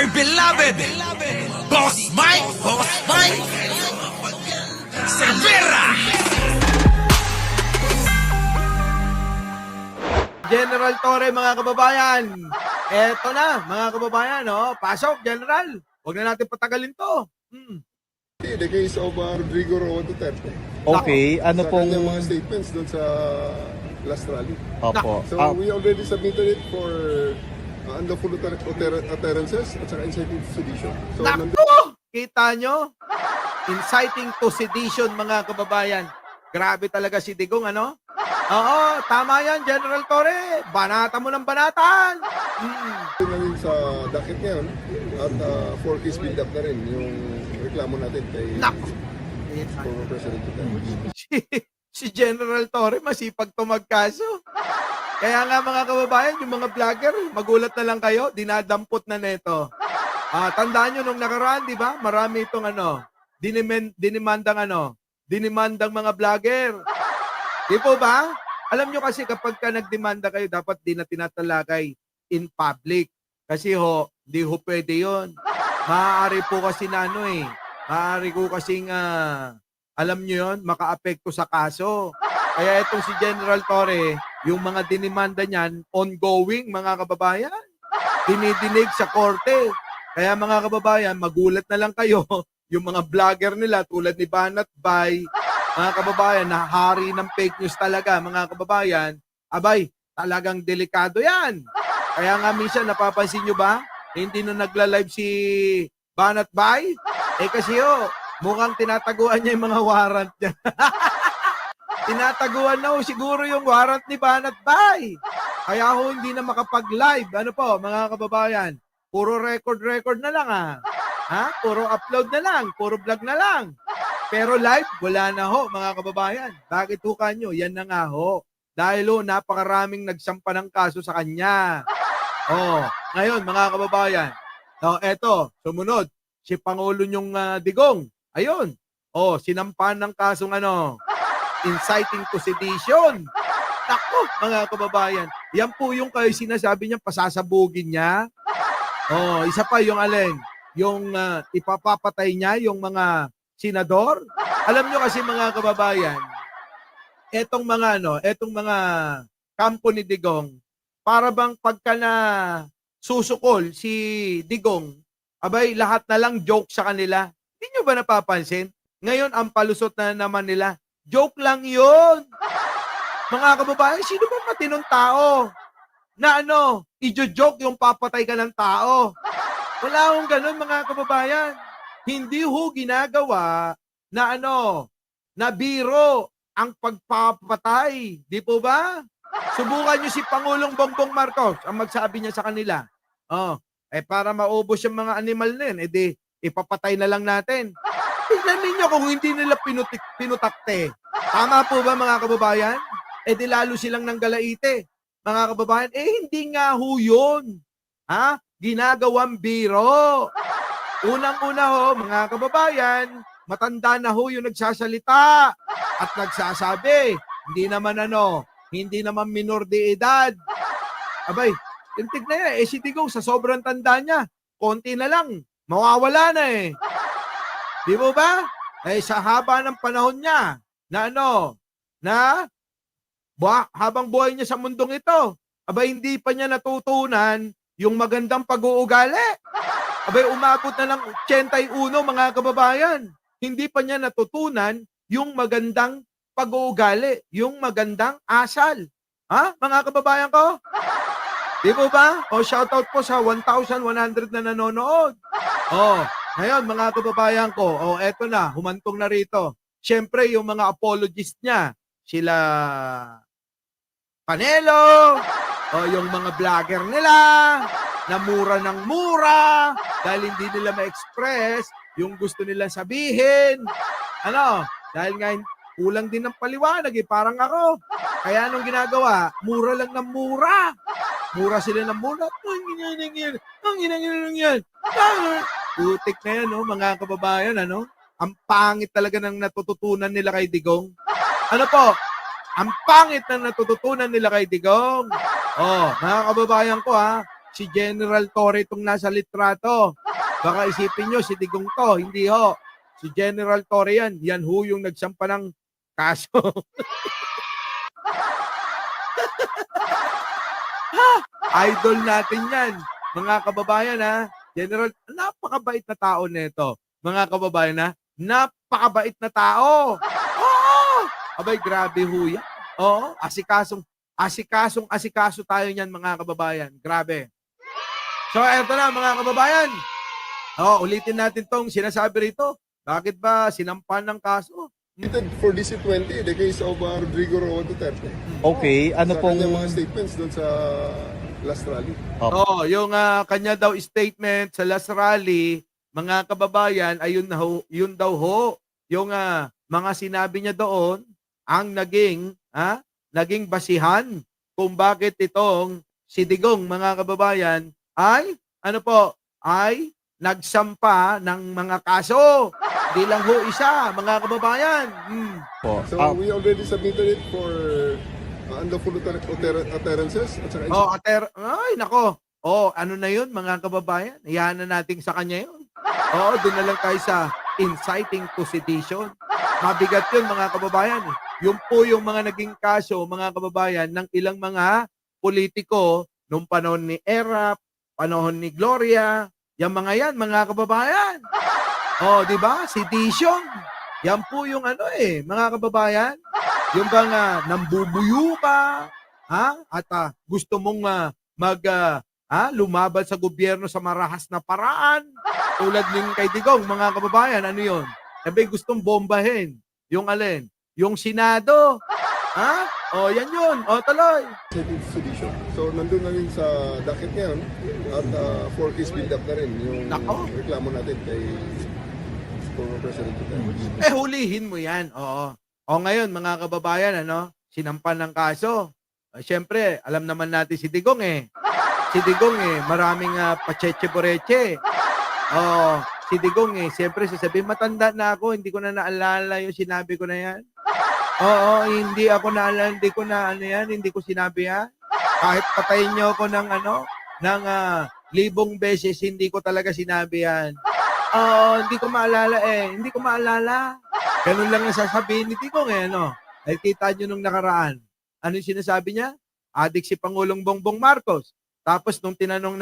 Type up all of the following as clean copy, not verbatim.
dear beloved, Boss Mike, Cervera. General Torre, mga kababayan. Eto na, mga kababayan, no? Pasok, General. Huwag na natin patagalin to. The case of Rodrigo Roa Duterte. Okay, ano Sa pong... kanyang mga statements doon sa last rally. Opo. So we already submitted it for unlawful utterances at saka inciting to sedition. So Naku! Kita nyo? Inciting to sedition, mga kababayan. Grabe talaga si Digong, ano? Oo, tama yan, General Torre. Banata mo ng banatan. nandun na rin sa docket ngayon at for case build up na rin yung reklamo natin kay Naku! former President Duterte. si General Torre, masipag tumagkaso. Kaya nga, mga kababayan, yung mga vlogger, magulat na lang kayo, dinadampot na neto. Tandaan nyo nung nakaraan, di ba? Marami itong dinimandang mga vlogger. Di po ba? Alam nyo kasi kapag ka nagdemanda kayo, dapat di na tinatalakay in public. Kasi di pwede yun. Maaari po kasi maaari ko kasing, alam nyo yun, makaapekto sa kaso. Kaya itong si General Torre, yung mga dinimanda niyan, ongoing, mga kababayan. Dinidinig sa korte. Kaya mga kababayan, magulat na lang kayo, yung mga vlogger nila tulad ni Banat Bay, mga kababayan, na hari ng fake news talaga, mga kababayan, abay, talagang delikado yan. Kaya nga minsan, napapansin nyo ba, hindi na nagla-live si Banat Bay? Kasi mukhang tinataguan niya yung mga warrant niya. Tinataguan na siguro yung warrant ni Banat Bay. Kaya hindi na makapag-live. Ano po, mga kababayan? Puro record na lang Puro upload na lang, puro vlog na lang. Pero live, wala na mga kababayan. Bakit kanyo? Yan na nga Dahil napakaraming nagsampa ng kaso sa kanya. Ngayon, mga kababayan. Eto, sumunod. Si Pangulo nyong Digong. Ayun. Sinampan ng kasong inciting to sedition. Naku, mga kababayan. Yan po yung kayo sinasabi niya, pasasabugin niya. Isa pa yung alin, yung ipapapatay niya yung mga senador. Alam nyo kasi, mga kababayan, etong mga kampo ni Digong, para bang pagka na susukol si Digong, abay, lahat na lang joke sa kanila. Hindi nyo ba napapansin? Ngayon, ang palusot na naman nila, joke lang yun. Mga kababayan, sino ba matinong tao na i-joke yung papatay ka ng tao? Wala akong ganun, mga kababayan. Hindi ginagawa na na biro ang pagpapatay. Di po ba? Subukan nyo si Pangulong Bongbong Marcos, ang magsabi niya sa kanila. Para maubos yung mga animal na yun, ipapatay na lang natin. Tignan ninyo kung hindi nila pinutakte. Tama po ba, mga kababayan? Lalo silang nanggalaite. Mga kababayan, hindi nga yun. Ginagawang biro. Unang-una mga kababayan, matanda na yung nagsasalita at nagsasabi, hindi naman minor de edad. Abay, tignan niya, si Digong sa sobrang tanda niya, konti na lang, mawawala na Di mo ba? Sa haba ng panahon niya, habang buhay niya sa mundong ito, abay, hindi pa niya natutunan yung magandang pag-uugali. Abay, umabot na ng 81, mga kababayan. Hindi pa niya natutunan yung magandang pag-uugali, yung magandang asal. Mga kababayan ko? Di po ba? Shoutout po sa 1,100 na nanonood. Ngayon, mga kababayan ko, eto na, humantong na rito. Siyempre, yung mga apologist niya, sila Panelo, yung mga vlogger nila, na mura ng mura, dahil hindi nila ma-express yung gusto nilang sabihin. Dahil nga kulang din ng paliwanag, parang ako. Kaya anong ginagawa? Mura lang ng mura. Mura sila ng mura. Ang yan. Putik na yan, mga kababayan, Ang pangit talaga ng natututunan nila kay Digong. Ang pangit ng natututunan nila kay Digong. Mga kababayan ko, si General Torre itong nasa litrato. Baka isipin nyo, si Digong to. Hindi ho. Si General Torre yan. Yan ho yung nagsampa ng kaso. Idol natin yan. Mga kababayan ha. General, napakabait na tao nito. Mga kababayan ha. Napakabait na tao. Oo. Abay, grabe ho yan. Oo. Asikaso tayo niyan mga kababayan. Grabe. So, eto na mga kababayan. Ulitin natin tong sinasabi rito. Bakit ba sinampan ng kaso? For DC-20, the case of Rodrigo Roa Duterte. Okay, ano Sa pong... kanyang mga statements doon sa last rally. Yung kanya daw statement sa last rally, mga kababayan, ayun yun daw ho, yung mga sinabi niya doon ang naging basihan kung bakit itong si Digong, mga kababayan, ay nagsampa ng mga kaso. Di lang ho isa, mga kababayan. Po? So we already submitted it for unlawful utterances at saka Ay, nako. Ano na yun, mga kababayan? Iyahan na natin sa kanya yun. Doon na lang tayo sa inciting to sedition. Mabigat yun, mga kababayan. Yung po yung mga naging kaso, mga kababayan, ng ilang mga politiko nung panahon ni Erap, panahon ni Gloria, yung mga yan, mga kababayan. Di ba? Sedition. Yan po yung mga kababayan. Yung bang nambubuyo ka, at gusto mong lumaban sa gobyerno sa marahas na paraan. Tulad ng kay Digong, mga kababayan, ano yun? Sabi, gustong bombahin. Yung alin? Yung Senado. Yan yun. Tuloy. sedition. So nandun na rin sa docket ngayon at for case build up na rin yung Nako. reklamo natin kay former President Duterte. Hulihin mo yan. Ngayon, mga kababayan, sinampan ng kaso. Siyempre, alam naman natin si Digong Si Digong maraming pacheche-boreche. Si Digong siyempre sasabihin, matanda na ako, hindi ko na naalala yung sinabi ko na yan. Hindi ako naalala, hindi ko na hindi ko sinabi yan. Kahit patayin niyo ako ng 1,000 beses, hindi ko talaga sinabi yan. Hindi ko maalala Hindi ko maalala. Ganun lang ang sasabihin ni Digong Ay kita nyo nung nakaraan. Ano yung sinasabi niya? Adik si Pangulong Bongbong Marcos. Tapos nung tinanong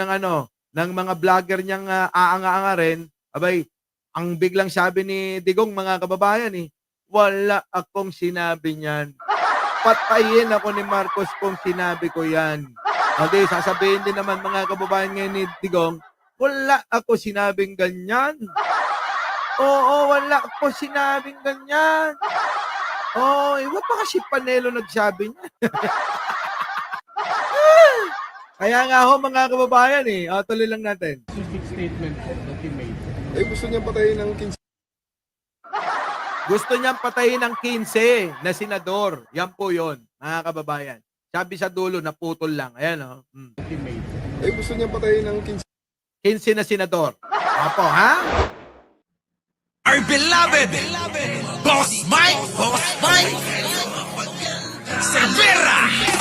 ng mga vlogger niyang aanga-anga rin, abay, ang biglang sabi ni Digong, mga kababayan wala akong sinabi niyan. Patayin ako ni Marcos kung sinabi ko yan. Okay, sasabihin din naman mga kababayan ngayon ni Digong, wala ako sinabing ganyan. Wala ako sinabing ganyan. Iba pa kasi Panelo nagsabi niya. Kaya nga ho, mga kababayan tuloy lang natin. Specific statement that he made. Gusto niyang patayin ng 15 Gusto niyang patayin ng 15 na senador. Yan po yon, mga kababayan. Sabi sa dulo, naputol lang. Ayan That he made. gusto niyang patayin ng 15 15 na senador. Apo, Our beloved Boss Mike Cervera.